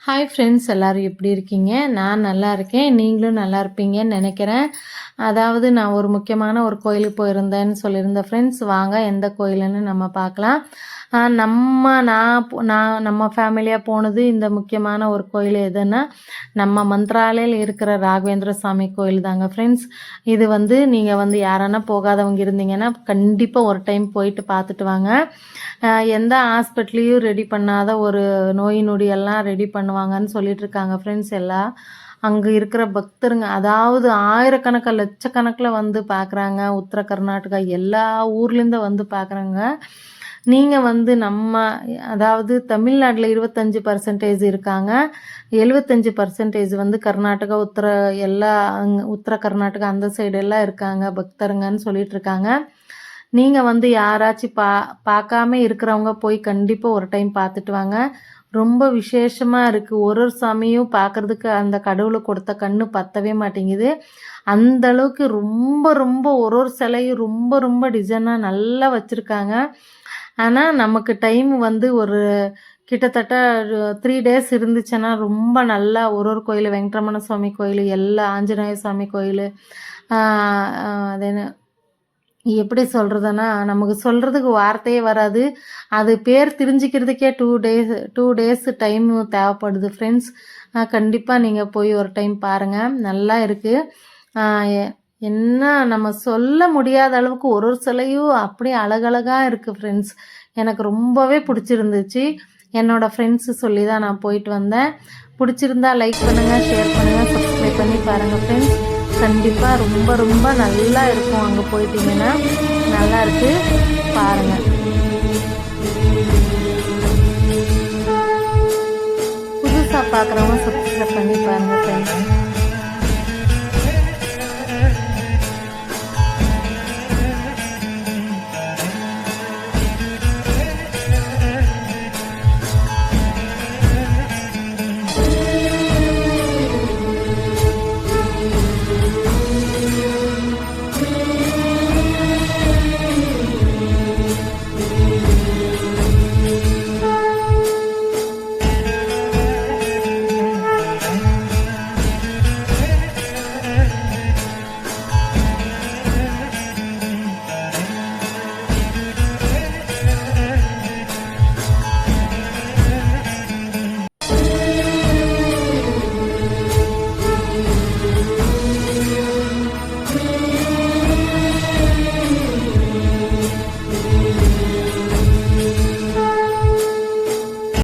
Hi friends, எல்லோரும் எப்படி இருக்கீங்க? நான் நல்லா இருக்கேன். நீங்களும் நல்லா இருப்பீங்கன்னு நினைக்கிறேன். அதாவது நான் ஒரு முக்கியமான ஒரு கோயிலுக்கு போயிருந்தேன்னு சொல்லியிருந்தேன் ஃப்ரெண்ட்ஸ். வாங்க எந்த கோயிலுன்னு நம்ம பார்க்கலாம். நம்ம ஃபேமிலியாக போனது இந்த முக்கியமான ஒரு கோயில் எதுன்னா, நம்ம மந்த்ராலயில் இருக்கிற ராகவேந்திர சாமி கோயில் தாங்க ஃப்ரெண்ட்ஸ். இது நீங்கள் யாரானா போகாதவங்க இருந்தீங்கன்னா கண்டிப்பாக ஒரு டைம் போயிட்டு பார்த்துட்டு வாங்க. எந்த ஹாஸ்பிட்டலையும் ரெடி பண்ணாத ஒரு நோய் நொடியெல்லாம் ரெடி பண்ணுவாங்கன்னு சொல்லிட்டு இருக்காங்க ஃப்ரெண்ட்ஸ். எல்லாம் அங்கே இருக்கிற பக்தருங்க, அதாவது ஆயிரக்கணக்கில் லட்சக்கணக்கில் பார்க்குறாங்க. உத்தர கர்நாடகா எல்லா ஊர்லேருந்து பார்க்குறாங்க. நீங்கள் நம்ம அதாவது தமிழ்நாட்டில் 25% இருக்காங்க, 75% கர்நாடகா உத்தர கர்நாடகா அந்த சைடு எல்லாம் இருக்காங்க பக்தருங்கன்னு சொல்லிட்டு இருக்காங்க. நீங்கள் யாராச்சும் பார்க்காம இருக்கிறவங்க போய் கண்டிப்பாக ஒரு டைம் பார்த்துட்டு வாங்க. ரொம்ப விசேஷமாக இருக்குது. ஒரு சாமியும் பார்க்குறதுக்கு அந்த கடவுளுக்கு கொடுத்த கண்ணு பத்தவே மாட்டேங்குது. அந்த அளவுக்கு ரொம்ப ரொம்ப ஒரு சிலையும் ரொம்ப ரொம்ப டிசைனாக நல்லா வச்சுருக்காங்க. ஆனால் நமக்கு டைம் ஒரு கிட்டத்தட்ட 3 days இருந்துச்சுன்னா ரொம்ப நல்லா ஒரு கோயில், வெங்கடரமண சுவாமி கோயில், எல்லா ஆஞ்சநேய சுவாமி கோயில், அது என்ன எப்படி சொல்கிறதுன்னா நமக்கு சொல்கிறதுக்கு வார்த்தையே வராது. அது பேர் தெரிஞ்சுக்கிறதுக்கே 2 days டைம் தேவைப்படுது ஃப்ரெண்ட்ஸ். கண்டிப்பாக நீங்கள் போய் ஒரு டைம் பாருங்கள், நல்லா இருக்குது. என்ன நம்ம சொல்ல முடியாத அளவுக்கு ஒரு சிலையும் அப்படியே அழகழகாக இருக்குது ஃப்ரெண்ட்ஸ். எனக்கு ரொம்பவே பிடிச்சிருந்துச்சு. என்னோடய ஃப்ரெண்ட்ஸு சொல்லி தான் நான் போயிட்டு வந்தேன். பிடிச்சிருந்தா லைக் பண்ணுங்கள், ஷேர் பண்ணுங்கள், சப்ஸ்கிரைப் பண்ணி பாருங்கள் ஃப்ரெண்ட்ஸ். கண்டிப்பாக ரொம்ப ரொம்ப நல்லா இருக்கும். அங்கே போயிட்டீங்கன்னா நல்லா இருக்குது, பாருங்கள். புதுசாக பார்க்குறவங்க சப்ஸ்கிரைப் பண்ணி பாருங்கள் ஃப்ரெண்ட்ஸ்.